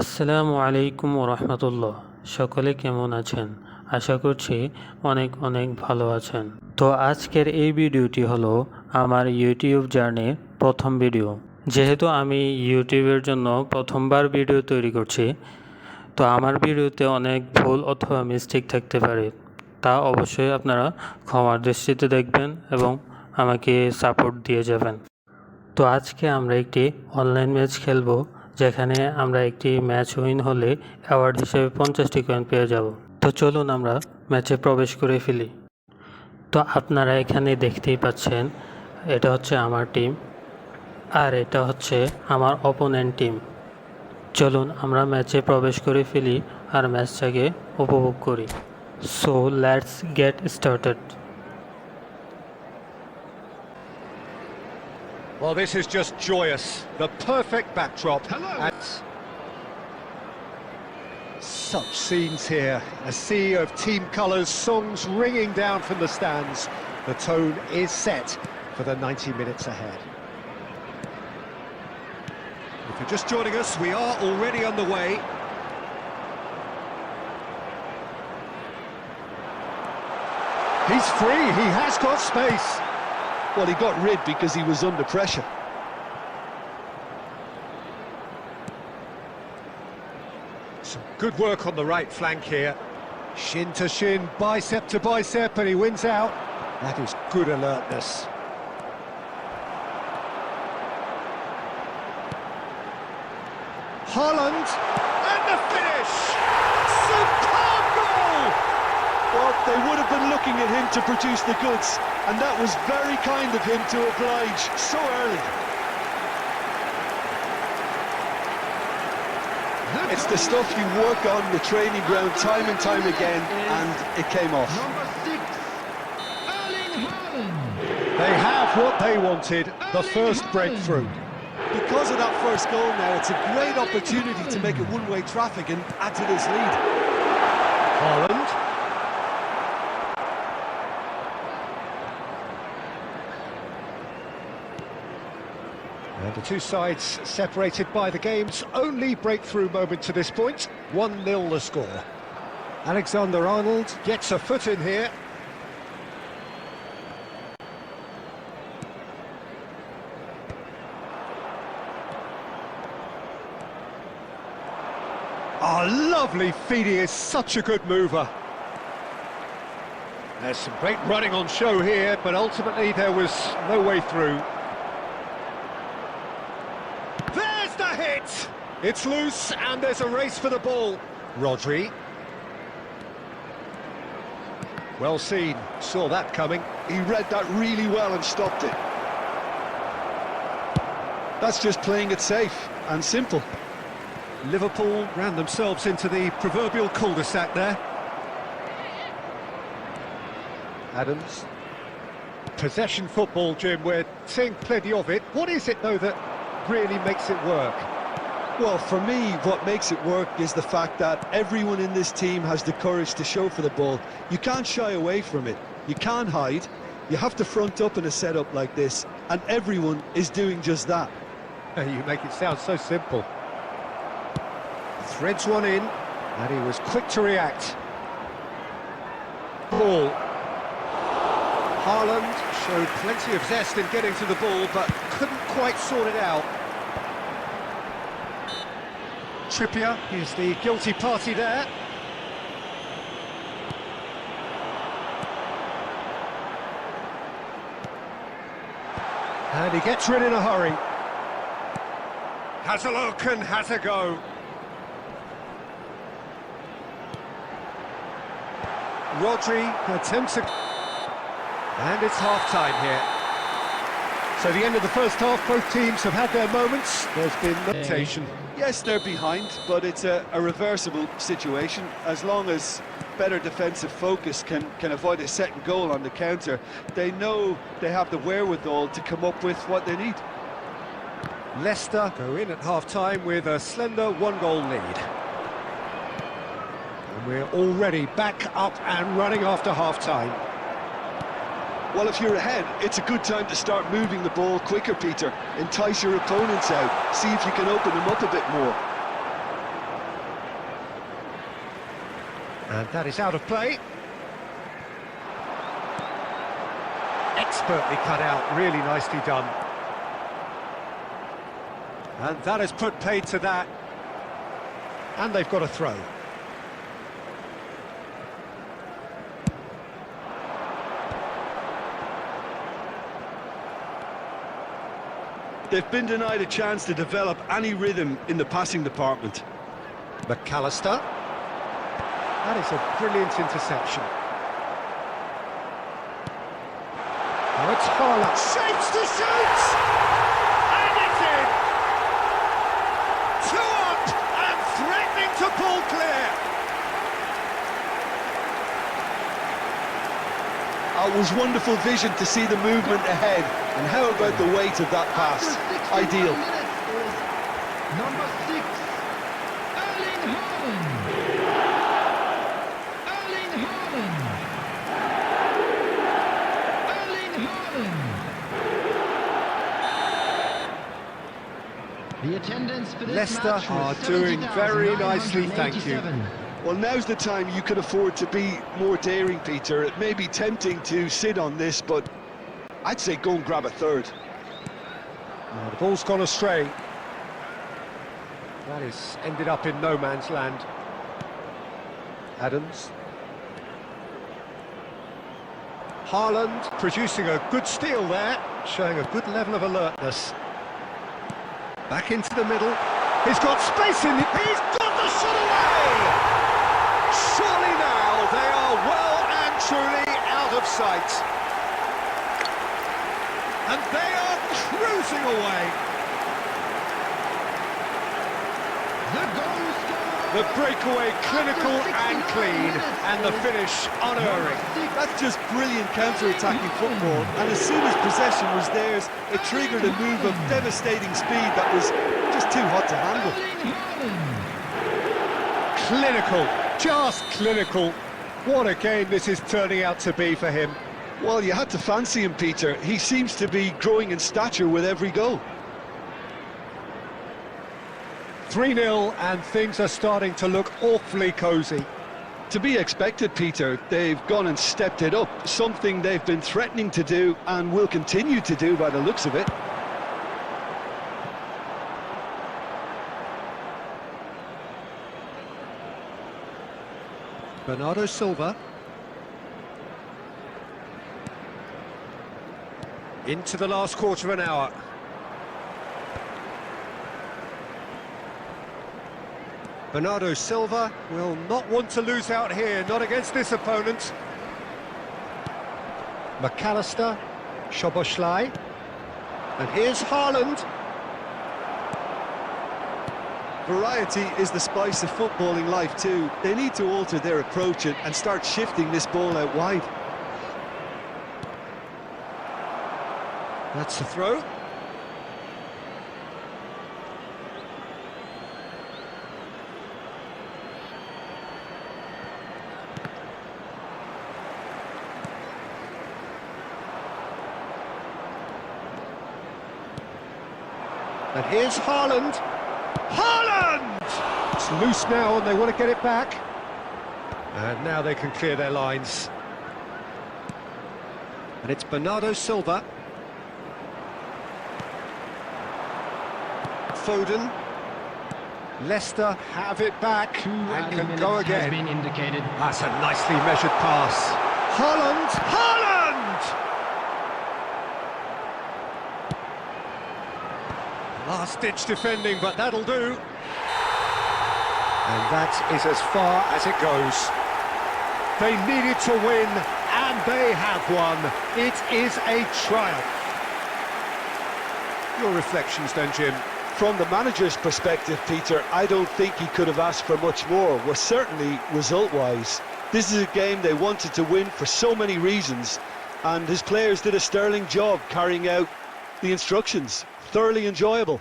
আসসালামু আলাইকুম ওরহমতুল্লাহ। সকলে কেমন আছেন? আশা করছি অনেক অনেক ভালো আছেন। তো আজকের এই ভিডিওটি হলো আমার ইউটিউব জার্নির প্রথম ভিডিও। যেহেতু আমি ইউটিউবের জন্য প্রথমবার ভিডিও তৈরি করছি, তো আমার ভিডিওতে অনেক ভুল অথবা মিস্টেক থাকতে পারে। তা অবশ্যই আপনারা ক্ষমার দৃষ্টিতে দেখবেন এবং আমাকে সাপোর্ট দিয়ে যাবেন। তো আজকে আমরা একটি অনলাইন ম্যাচ খেলব, যেখানে আমরা একটি ম্যাচ উইন হলে অ্যাওয়ার্ড হিসেবে 50টি কয়েন পেয়ে যাব। তো চলুন আমরা ম্যাচে প্রবেশ করে ফেলি। তো আপনারা এখানে দেখতেই পাচ্ছেন, এটা হচ্ছে আমার টিম আর এটা হচ্ছে আমার অপোনেন্ট টিম। চলুন আমরা ম্যাচে প্রবেশ করে ফেলি আর ম্যাচটাকে উপভোগ করি। So let's get started. Well, this is just joyous. The perfect backdrop. And such scenes here. A sea of team colours, songs ringing down from the stands. The tone is set for the 90 minutes ahead. If you're just joining us, we are already underway. He's free, he has got space. Well, he got rid because he was under pressure. Some good work on the right flank here. Shin to shin, bicep to bicep, and he wins out. That is good alertness. Haaland, and the finish! Superb goal! Well, they would have been looking at him to produce the goods, and that was very kind of him to oblige so early. It's the stuff you work on the training ground time and time again, and it came off. They have what they wanted, the first breakthrough. Because of that first goal now, it's a great opportunity to make it one-way traffic and add to this lead. Haaland. And the two sides separated by the game's only breakthrough moment to this point. 1-0 the score. Alexander-Arnold gets a foot in here. Oh, lovely feed, he is such a good mover. There's some great running on show here, but ultimately there was no way through. There's the hit! It's loose, and there's a race for the ball. Rodri. Well seen, saw that coming. He read that really well and stopped it. That's just playing it safe and simple. Liverpool ran themselves into the proverbial cul-de-sac there. Adams. Possession football, Jim, we're seeing plenty of it. What is it, though, that really makes it work? Well, for me, what makes it work is the fact that everyone in this team has the courage to show for the ball. You can't shy away from it. You can't hide. You have to front up in a setup like this, and everyone is doing just that. You make it sound so simple. Threads one in, and he was quick to react. Ball. Haaland showed plenty of zest in getting to the ball, but couldn't quite sort it out. Trippier is the guilty party there. And he gets rid in a hurry. Has a look and has a go. Rodri attempts a... And it's half-time here. So the end of the first half, both teams have had their moments. There's been rotation. Yes, they're behind, but it's a reversible situation. As long as better defensive focus can avoid a second goal on the counter, they know they have the wherewithal to come up with what they need. Leicester go in at half-time with a slender one-goal lead. And we're already back up and running after half-time. Well, if you're ahead, it's a good time to start moving the ball quicker, Peter. Entice your opponents out. See if you can open them up a bit more. And that is out of play. Expertly cut out, really nicely done. And that has put paid to that. And they've got a throw. They've been denied a chance to develop any rhythm in the passing department. McAllister. That is a brilliant interception. Now it's Haaland. Shapes to shoot! And it's in! 2 up and threatening to pull clear. It was wonderful vision to see the movement ahead. And how about the weight of that pass? Ideal. Number 6, Erling Haaland. Erling Haaland. Erling Haaland. The attendance for this Leicester match are was doing very nicely, thank you. 70,987. Well, now's the time you can afford to be more daring, Peter. It may be tempting to sit on this, but I'd say go and grab a third. Now the ball's gone astray. That is ended up in no man's land. Adams. Haaland producing a good steal there, showing a good level of alertness. Back into the middle. He's got space in it. He's got the shot away! Surely now they are well and truly out of sight. And they are cruising away. The goal scorer. The breakaway clinical and clean, and the finish unerring. That's just brilliant counter-attacking football, and as soon as possession was theirs, it triggered a move of devastating speed that was just too hot to handle. Erling Haaland. Clinical, just clinical. What a game this is turning out to be for him. Well, you had to fancy him, Peter. He seems to be growing in stature with every goal. 3-0 and things are starting to look awfully cosy. To be expected, Peter. They've gone and stepped it up, something they've been threatening to do and will continue to do by the looks of it. Bernardo Silva. Into the last quarter of an hour. Bernardo Silva will not want to lose out here, not against this opponent. McAllister, Szoboszlai, and here's Haaland. Variety is the spice of footballing life too. They need to alter their approach and start shifting this ball out wide. That's the throw. And here's Haaland. Haaland! It's loose now and they want to get it back. And now they can clear their lines. And it's Bernardo Silva. Foden. Leicester have it back and can go Has again. been indicated. That's a nicely measured pass. Haaland! Haaland! Last-ditch defending, but that'll do. And that is as far as it goes. They needed to win, and they have won. It is a triumph. Your reflections then, Jim? From the manager's perspective, Peter, I don't think he could have asked for much more. Well, certainly result-wise. This is a game they wanted to win for so many reasons, and his players did a sterling job carrying out the instructions. Thoroughly enjoyable.